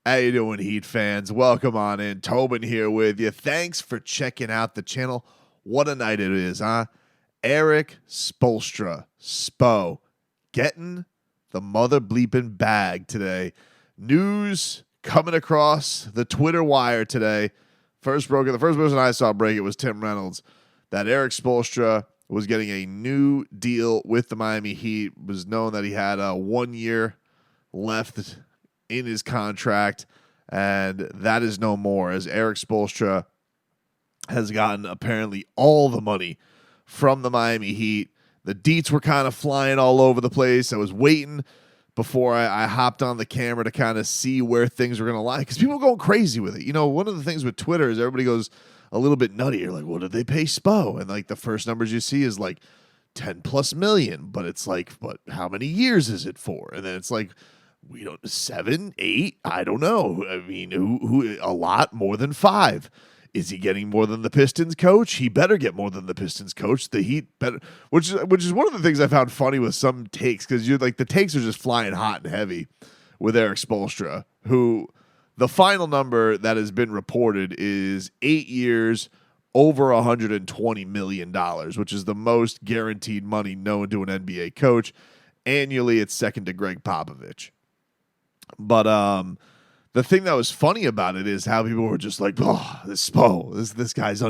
How you doing, Heat fans? Welcome on in. Tobin here with you. Thanks for checking out the channel. What a night it is, huh? Erik Spoelstra, Spo, getting the mother bleeping bag today. News coming across the Twitter wire today. The first person I saw break it was Tim Reynolds, that Erik Spoelstra was getting a new deal with the Miami Heat. It was known that he had 1 year left in his contract, and that is no more, as Erik Spoelstra has gotten apparently all the money from the Miami Heat. The deets were kind of flying all over the place. I was waiting before I hopped on the camera to kind of see where things were going to lie, because people are going crazy with it. You know, one of the things with Twitter is everybody goes a little bit nutty. You're like, what did they pay Spo? And like the first numbers you see is like 10 plus million, but it's like, but how many years is it for? And then it's like, we don't 7, 8. I don't know. I mean, who a lot more than 5. Is he getting more than the Pistons coach? He better get more than the Pistons coach. The Heat better, which is one of the things I found funny with some takes, because you're like the takes are just flying hot and heavy with Erik Spoelstra, who the final number that has been reported is 8 years, over $120 million, which is the most guaranteed money known to an NBA coach. Annually, it's second to Greg Popovich. But the thing that was funny about it is how people were just like, oh, this Spo, this guy's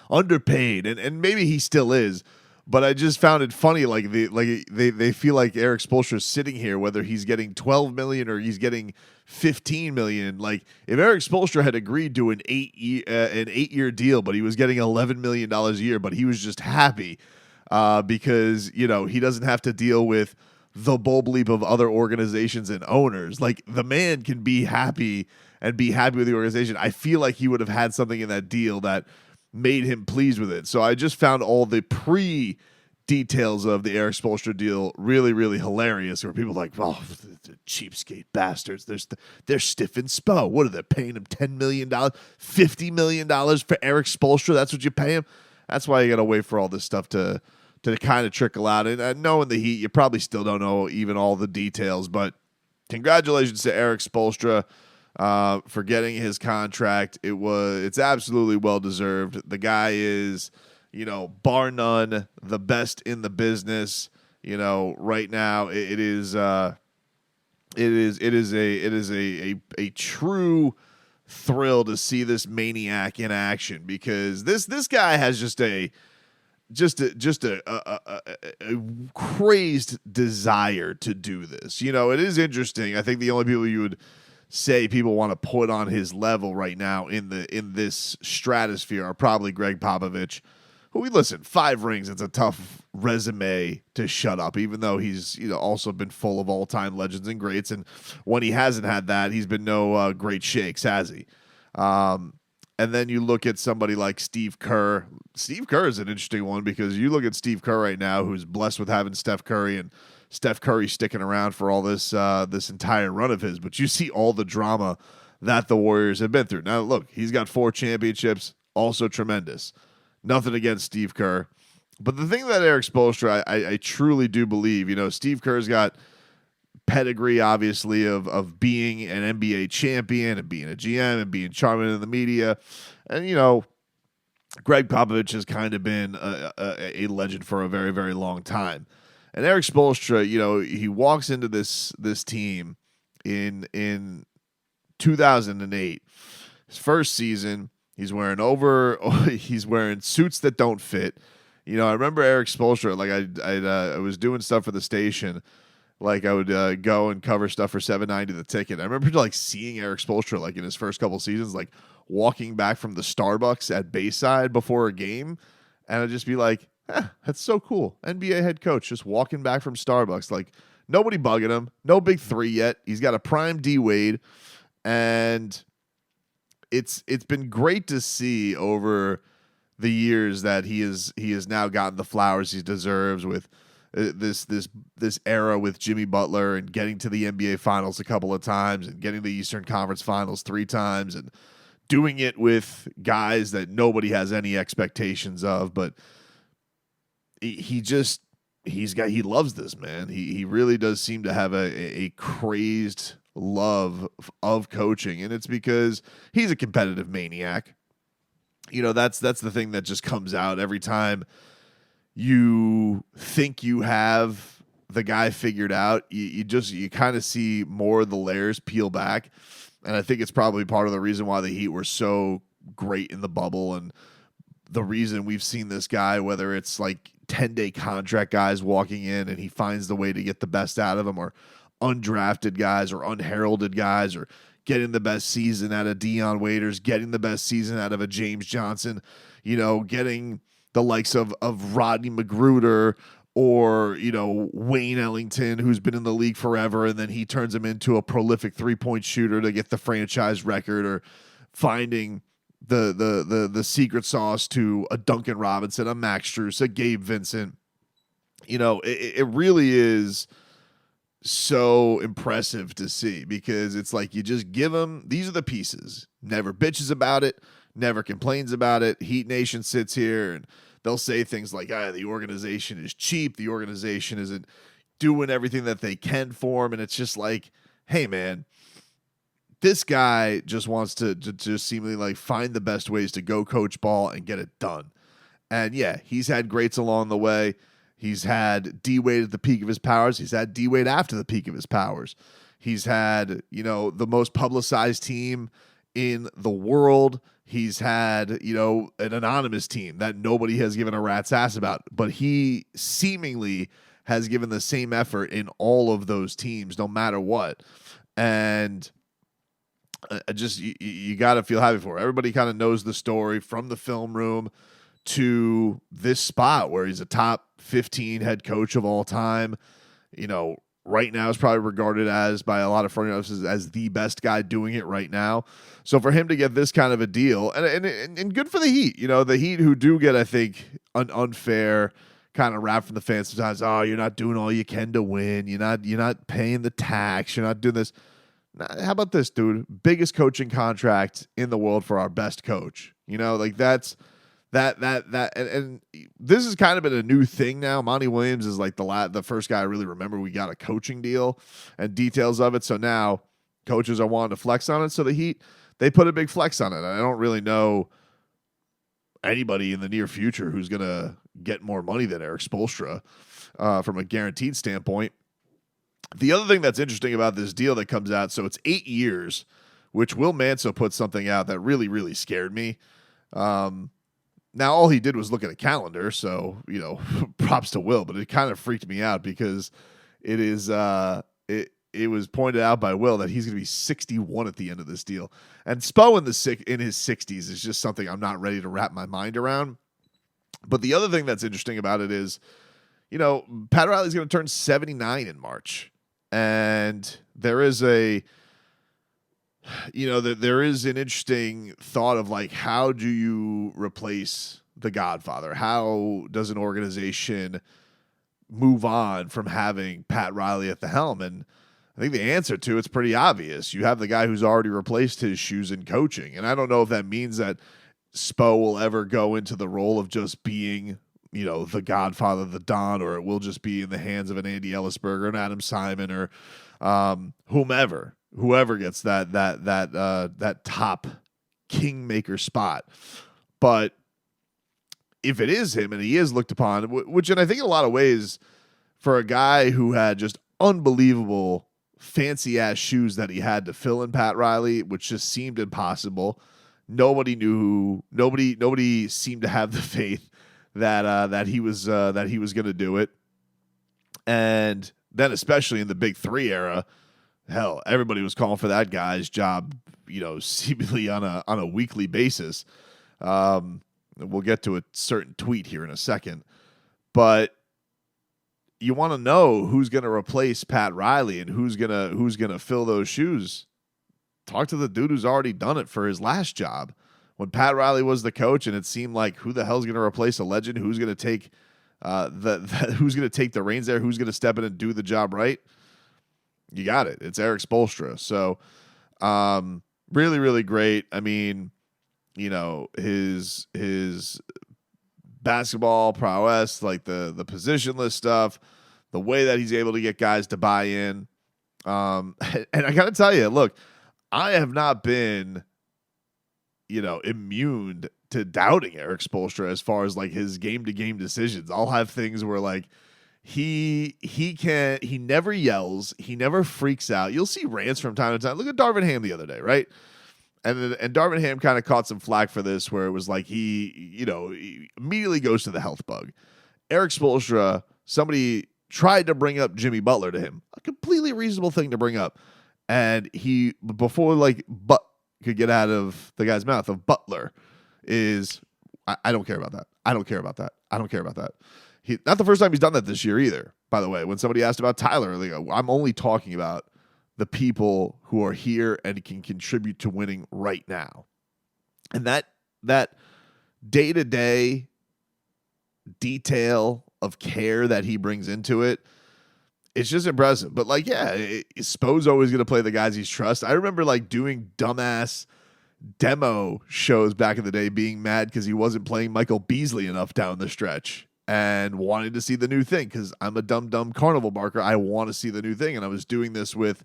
underpaid, and maybe he still is. But I just found it funny, like they feel like Erik Spoelstra is sitting here, whether he's getting $12 million or he's getting $15 million. Like if Erik Spoelstra had agreed to an 8-year deal, but he was getting $11 million a year, but he was just happy because he doesn't have to deal with the bull bleep of other organizations and owners. Like the man can be happy and be happy with the organization. I feel like he would have had something in that deal that made him pleased with it. So I just found all the details of the Erik Spoelstra deal really, really hilarious, where people are like, oh, the cheapskate bastards. They're stiffing Spo. What are they paying him? $10 million, $50 million for Erik Spoelstra? That's what you pay him? That's why you got to wait for all this stuff to kind of trickle out. And knowing the Heat, you probably still don't know even all the details, but congratulations to Erik Spoelstra for getting his contract. It's absolutely well-deserved. The guy is, bar none, the best in the business. Right now it is a true thrill to see this maniac in action, because this guy has just a crazed desire to do this. It is interesting. I think the only people you would say people want to put on his level right now in this stratosphere are probably Greg Popovich, who, we listen, 5 rings. It's a tough resume to shut up, even though he's also been full of all-time legends and greats. And when he hasn't had that, he's been no great shakes, has he? And then you look at somebody like Steve Kerr. Steve Kerr is an interesting one, because you look at Steve Kerr right now, who's blessed with having Steph Curry, and Steph Curry sticking around for all this entire run of his. But you see all the drama that the Warriors have been through. Now, look, he's got 4 championships, also tremendous. Nothing against Steve Kerr. But the thing that Erik Spoelstra, I truly do believe, Steve Kerr's got pedigree, obviously, of being an NBA champion and being a GM and being charming in the media. And, Greg Popovich has kind of been a legend for a very, very long time. And Erik Spoelstra, he walks into this team in 2008. His first season, he's wearing suits that don't fit. I remember Erik Spoelstra, like I was doing stuff for the station. Like I would go and cover stuff for $7.90 the ticket. I remember like seeing Erik Spoelstra like in his first couple seasons, like walking back from the Starbucks at Bayside before a game, and I'd just be like, that's so cool. NBA head coach just walking back from Starbucks, like nobody bugging him, no big 3 yet. He's got a prime D Wade, and it's been great to see over the years that he has now gotten the flowers he deserves with this era with Jimmy Butler, and getting to the NBA Finals a couple of times, and getting the Eastern Conference Finals 3 times, and doing it with guys that nobody has any expectations of. But he loves this, man. He really does seem to have a crazed love of coaching, and it's because he's a competitive maniac. That's the thing that just comes out every time you think you have the guy figured out. You kind of see more of the layers peel back, and I think it's probably part of the reason why the Heat were so great in the bubble, and the reason we've seen this guy, whether it's like 10-day contract guys walking in and he finds the way to get the best out of them, or undrafted guys or unheralded guys, or getting the best season out of Dion Waiters, getting the best season out of a James Johnson, getting the likes of Rodney Magruder, or, Wayne Ellington, who's been in the league forever, and then he turns him into a prolific three-point shooter to get the franchise record, or finding the secret sauce to a Duncan Robinson, a Max Strus, a Gabe Vincent. It really is so impressive to see, because it's like you just give them, these are the pieces. Never bitches about it, never complains about it. Heat Nation sits here and they'll say things like, the organization is cheap, the organization isn't doing everything that they can for him. And it's just like, hey, man, this guy just wants to just seemingly like find the best ways to go coach ball and get it done. And yeah, he's had greats along the way. He's had D-Wade at the peak of his powers. He's had D-Wade after the peak of his powers. He's had, the most publicized team in the world. He's had, an anonymous team that nobody has given a rat's ass about. But he seemingly has given the same effort in all of those teams, no matter what. And you got to feel happy for it. Everybody kind of knows the story from the film room to this spot where he's a top 15 head coach of all time. Right now is probably regarded as, by a lot of front offices, as the best guy doing it right now. So for him to get this kind of a deal, and good for the Heat, the Heat, who do get, I think, an unfair kind of rap from the fans sometimes. Oh, you're not doing all you can to win. You're not paying the tax. You're not doing this. How about this, dude? Biggest coaching contract in the world for our best coach. That's and this has kind of been a new thing now. Monty Williams is like the first guy I really remember we got a coaching deal and details of it. So now coaches are wanting to flex on it. So the Heat, they put a big flex on it. I don't really know anybody in the near future who's going to get more money than Erik Spoelstra from a guaranteed standpoint. The other thing that's interesting about this deal that comes out, so it's 8 years, which Will Manso put something out that really, really scared me. Now, all he did was look at a calendar, so, props to Will, but it kind of freaked me out because it was pointed out by Will that he's going to be 61 at the end of this deal. And Spo in his 60s is just something I'm not ready to wrap my mind around. But the other thing that's interesting about it is, Pat Riley's going to turn 79 in March. And there is there is an interesting thought of like, how do you replace the Godfather? How does an organization move on from having Pat Riley at the helm? And I think the answer to it's pretty obvious. You have the guy who's already replaced his shoes in coaching. And I don't know if that means that Spo will ever go into the role of just being, the Godfather, the Don, or it will just be in the hands of an Andy Ellisberger, an Adam Simon, or whoever gets that top kingmaker spot. But if it is him, and he is looked upon, which, and I think in a lot of ways, for a guy who had just unbelievable fancy ass shoes that he had to fill in Pat Riley, which just seemed impossible. Nobody seemed to have the faith that he was going to do it. And then, especially in the Big Three era, hell, everybody was calling for that guy's job, seemingly on a weekly basis. We'll get to a certain tweet here in a second, but you want to know who's going to replace Pat Riley and who's gonna fill those shoes. Talk to the dude who's already done it for his last job. When Pat Riley was the coach, and it seemed like, who the hell's going to replace a legend? Who's going to take who's going to take the reins there? Who's going to step in and do the job right? You got it. It's Erik Spoelstra. So, really, really great. I mean, his basketball prowess, like the positionless stuff, the way that he's able to get guys to buy in. And I got to tell you, look, I have not been, immune to doubting Erik Spoelstra as far as like his game to game decisions. I'll have things where like he never yells, he never freaks out. You'll see rants from time to time. Look at Darvin Ham the other day, right? And Darvin Ham kind of caught some flack for this, where it was like he immediately goes to the health bug. Erik Spoelstra, somebody tried to bring up Jimmy Butler to him, a completely reasonable thing to bring up, and he, before like but could get out of the guy's mouth of Butler, is I don't care about that. I don't care about that. I don't care about that. Not the first time he's done that this year either, by the way. When somebody asked about Tyler, like, I'm only talking about the people who are here and can contribute to winning right now. And that day-to-day detail of care that he brings into it, it's just impressive. But like, yeah, Spo's always going to play the guys he's trust. I remember like doing dumbass demo shows back in the day, being mad because he wasn't playing Michael Beasley enough down the stretch and wanted to see the new thing, because I'm a dumb carnival barker. I want to see the new thing. And I was doing this with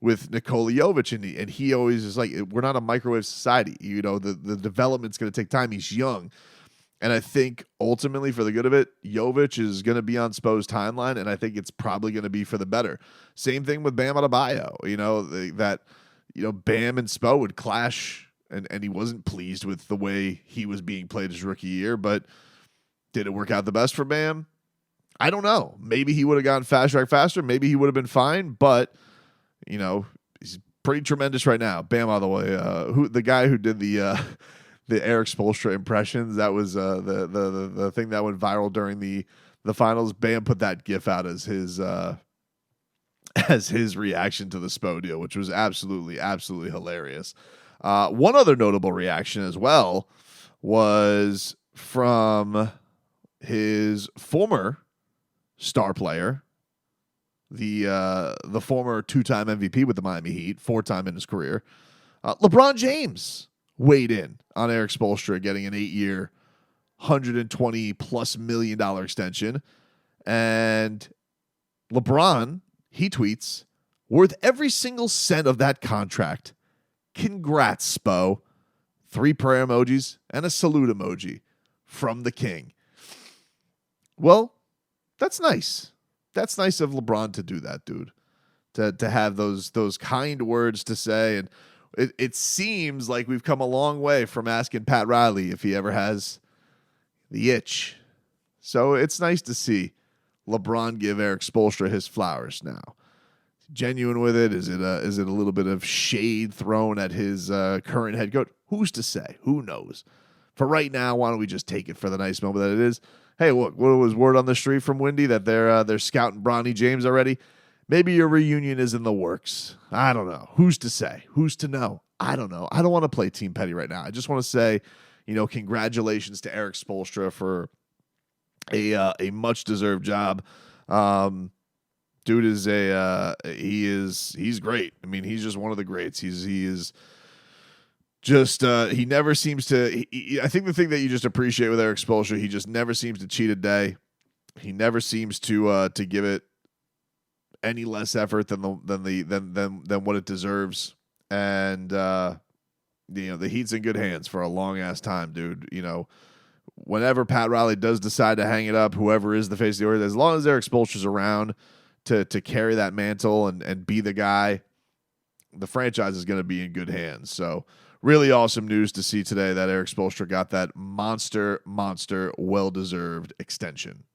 Nikola Jovic, and he always is like, we're not a microwave society. The development's going to take time. He's young. And I think ultimately, for the good of it, Jovic is going to be on Spo's timeline, and I think it's probably going to be for the better. Same thing with Bam Adebayo. Bam and Spo would clash, and he wasn't pleased with the way he was being played his rookie year, but did it work out the best for Bam? I don't know. Maybe he would have gotten fast track faster. Maybe he would have been fine, but he's pretty tremendous right now. Bam, by the way, the guy who did the Erik Spoelstra impressions, that was the thing that went viral during the finals. Bam put that GIF out as his reaction to the Spo deal, which was absolutely hilarious. One other notable reaction as well was from his former star player, the former 2-time MVP with the Miami Heat, 4-time in his career, LeBron James weighed in on Erik Spoelstra getting an 8-year, $120+ million extension. And LeBron, he tweets, "Worth every single cent of that contract. Congrats, Spo." 3 prayer emojis and a salute emoji from the king. Well, that's nice. That's nice of LeBron to do that, dude. To have those kind words to say. And it seems like we've come a long way from asking Pat Riley if he ever has the itch. So it's nice to see LeBron give Erik Spoelstra his flowers now. Genuine with it? Is it a little bit of shade thrown at his current head coach? Who's to say? Who knows? For right now, why don't we just take it for the nice moment that it is? Hey, look, what was word on the street from Windy that they're scouting Bronny James already? Maybe your reunion is in the works. I don't know. Who's to say? Who's to know? I don't know. I don't want to play Team Petty right now. I just want to say, congratulations to Erik Spoelstra for a much deserved job. Dude is he's great. I mean, he's just one of the greats. He never seems to. I think the thing that you just appreciate with Erik Spoelstra, he just never seems to cheat a day. He never seems to give it any less effort than what it deserves. And the Heat's in good hands for a long ass time, dude. Whenever Pat Riley does decide to hang it up, whoever is the face of the order, as long as Erik Spoelstra's around to carry that mantle and be the guy, the franchise is going to be in good hands. So really awesome news to see today that Erik Spoelstra got that monster, well-deserved extension.